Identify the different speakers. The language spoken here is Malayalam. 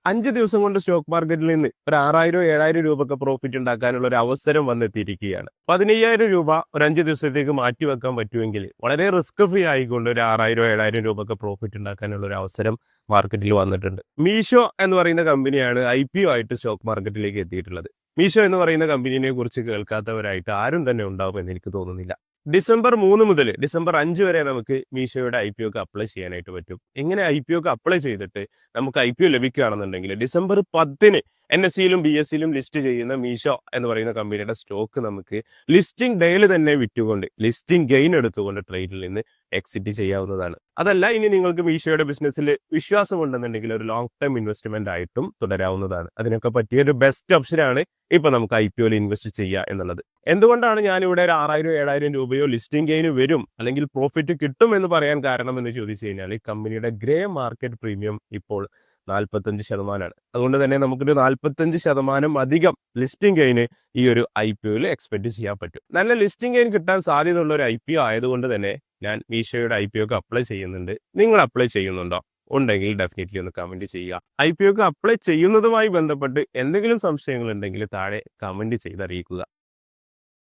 Speaker 1: 5 ദിവസം കൊണ്ട് സ്റ്റോക്ക് മാർക്കറ്റിൽ നിന്ന് ഒരു 6,000-7,000 രൂപയൊക്കെ പ്രോഫിറ്റ് ഉണ്ടാക്കാനുള്ള ഒരു അവസരം വന്നെത്തിയിരിക്കുകയാണ്. 15,000 രൂപ ഒരു 5 ദിവസത്തേക്ക് മാറ്റി വെക്കാൻ പറ്റുമെങ്കിൽ വളരെ റിസ്ക് ഫ്രീ ആയിക്കൊണ്ട് ഒരു 6,000-7,000 രൂപയൊക്കെ പ്രോഫിറ്റ് ഉണ്ടാക്കാനുള്ള ഒരു അവസരം മാർക്കറ്റിൽ വന്നിട്ടുണ്ട്. മീഷോ എന്ന് പറയുന്ന കമ്പനിയാണ് IPO ആയിട്ട് സ്റ്റോക്ക് മാർക്കറ്റിലേക്ക് എത്തിയിട്ടുള്ളത്. മീഷോ എന്ന് പറയുന്ന കമ്പനിയെ കുറിച്ച് കേൾക്കാത്തവരായിട്ട് ആരും തന്നെ ഉണ്ടാവുമെന്ന് എനിക്ക് തോന്നുന്നില്ല. ഡിസംബർ 3 മുതൽ ഡിസംബർ 5 വരെ നമുക്ക് മീഷോയുടെ IPOക്ക് അപ്ലൈ ചെയ്യാനായിട്ട് പറ്റും. എങ്ങനെ IPOക്ക് അപ്ലൈ ചെയ്തിട്ട് നമുക്ക് IPO ലഭിക്കുകയാണെന്നുണ്ടെങ്കിൽ ഡിസംബർ 10-ന് NSEയിലും BSEയിലും ലിസ്റ്റ് ചെയ്യുന്ന മീഷോ എന്ന് പറയുന്ന കമ്പനിയുടെ സ്റ്റോക്ക് നമുക്ക് ലിസ്റ്റിംഗ് ഡേയിൽ തന്നെ വിറ്റുകൊണ്ട് ലിസ്റ്റിംഗ് ഗെയിൻ എടുത്തുകൊണ്ട് ട്രേഡിൽ നിന്ന് എക്സിറ്റ് ചെയ്യാവുന്നതാണ്. അതല്ല, ഇനി നിങ്ങൾക്ക് മീഷോയുടെ ബിസിനസ്സിൽ വിശ്വാസം ഉണ്ടെന്നുണ്ടെങ്കിൽ ഒരു ലോങ് ടൈം ഇൻവെസ്റ്റ്മെന്റ് ആയിട്ടും തുടരാവുന്നതാണ്. അതിനൊക്കെ പറ്റിയൊരു ബെസ്റ്റ് ഓപ്ഷനാണ് ഇപ്പൊ നമുക്ക് IPOയിൽ ഇൻവെസ്റ്റ് ചെയ്യുക എന്നുള്ളത്. എന്തുകൊണ്ടാണ് ഞാനിവിടെ ഒരു 6,000-7,000 രൂപയോ ലിസ്റ്റിംഗ് ഗെയിന് വരും അല്ലെങ്കിൽ പ്രോഫിറ്റ് കിട്ടും എന്ന് പറയാൻ കാരണം എന്ന് ചോദിച്ചു കഴിഞ്ഞാൽ, ഈ കമ്പനിയുടെ ഗ്രേ മാർക്കറ്റ് പ്രീമിയം ഇപ്പോൾ 45%. അതുകൊണ്ട് തന്നെ നമുക്കൊരു 45% അധികം ലിസ്റ്റിംഗ് ഗെയിന് ഈ ഒരു IPOയിൽ എക്സ്പെക്ട് ചെയ്യാൻ പറ്റും. നല്ല ലിസ്റ്റിംഗ് ഗെയിൻ കിട്ടാൻ സാധ്യതയുള്ള ഒരു IPO ആയതുകൊണ്ട് തന്നെ ഞാൻ മീഷോയുടെ IPOക്ക് അപ്ലൈ ചെയ്യുന്നുണ്ട്. നിങ്ങൾ അപ്ലൈ ചെയ്യുന്നുണ്ടോ? ഉണ്ടെങ്കിൽ ഡെഫിനറ്റ്ലി ഒന്ന് കമന്റ് ചെയ്യുക. IPOക്ക് അപ്ലൈ ചെയ്യുന്നതുമായി ബന്ധപ്പെട്ട് എന്തെങ്കിലും സംശയങ്ങൾ ഉണ്ടെങ്കിൽ താഴെ കമന്റ് ചെയ്ത് അറിയിക്കുക.